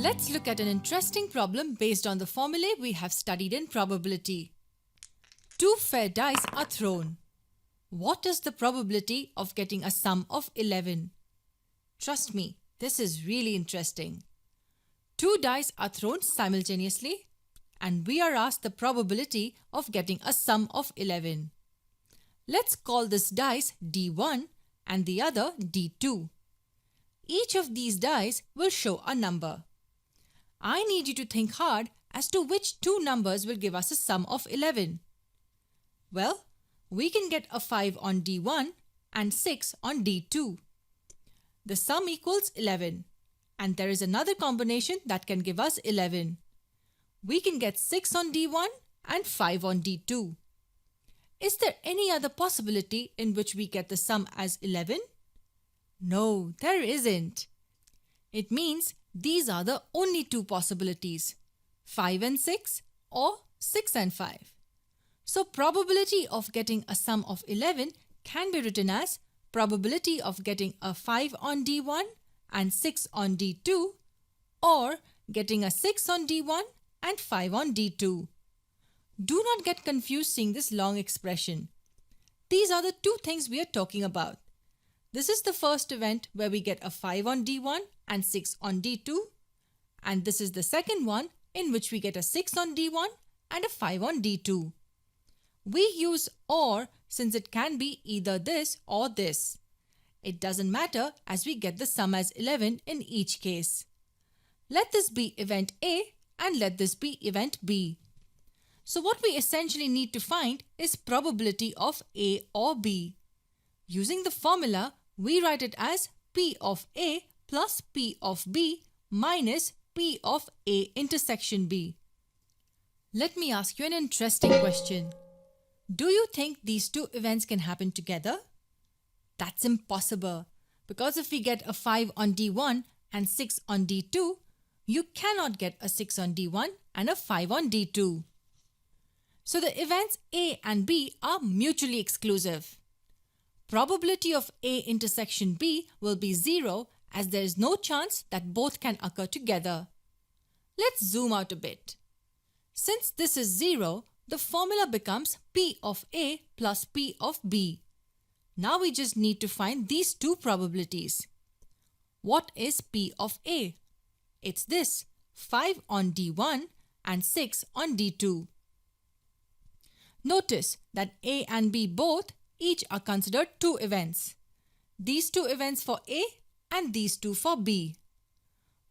Let's look at an interesting problem based on the formulae we have studied in probability. Two fair dice are thrown. What is the probability of getting a sum of 11? Trust me, this is really interesting. Two dice are thrown simultaneously, and we are asked the probability of getting a sum of 11. Let's call this dice D1 and the other D2. Each of these dice will show a number. I need you to think hard as to which two numbers will give us a sum of 11. Well, we can get a 5 on D1 and 6 on D2. The sum equals 11, and there is another combination that can give us 11. We can get 6 on D1 and 5 on D2. Is there any other possibility in which we get the sum as 11? No, there isn't. It means these are the only two possibilities, 5 and 6 or 6 and 5. So probability of getting a sum of 11 can be written as probability of getting a 5 on D1 and 6 on D2, or getting a 6 on D1 and 5 on D2. Do not get confused seeing this long expression. These are the two things we are talking about. This is the first event where we get a 5 on D1 and 6 on D2, and this is the second one in which we get a 6 on D1 and a 5 on D2. We use OR since it can be either this or this. It doesn't matter as we get the sum as 11 in each case. Let this be event A and let this be event B. So what we essentially need to find is probability of A or B. Using the formula, we write it as P of A plus P of B minus P of A intersection B. Let me ask you an interesting question. Do you think these two events can happen together? That's impossible, because if we get a 5 on D1 and 6 on D2, you cannot get a 6 on D1 and a 5 on D2. So the events A and B are mutually exclusive. Probability of A intersection B will be 0 as there is no chance that both can occur together. Let's zoom out a bit. Since this is 0, the formula becomes P of A plus P of B. Now we just need to find these two probabilities. What is P of A? It's this, 5 on D1 and 6 on D2. Notice that A and B both each are considered two events. These two events for A and these two for B.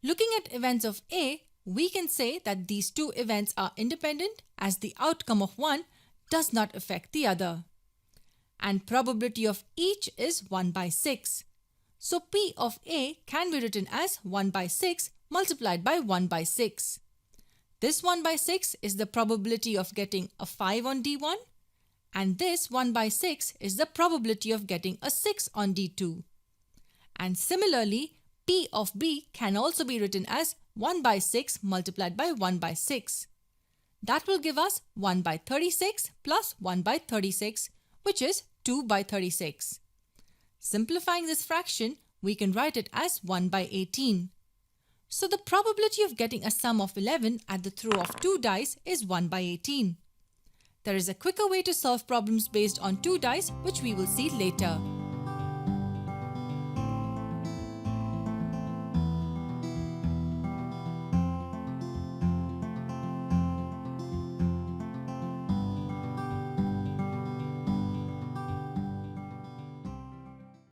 Looking at events of A, we can say that these two events are independent as the outcome of one does not affect the other. And probability of each is 1 by 6. So P of A can be written as 1 by 6 multiplied by 1 by 6. This 1 by 6 is the probability of getting a 5 on D1, and this 1 by 6 is the probability of getting a 6 on D2. And similarly, P of B can also be written as 1 by 6 multiplied by 1 by 6. That will give us 1 by 36 plus 1 by 36, which is 2 by 36. Simplifying this fraction, we can write it as 1 by 18. So the probability of getting a sum of 11 at the throw of two dice is 1 by 18. There is a quicker way to solve problems based on two dice, which we will see later.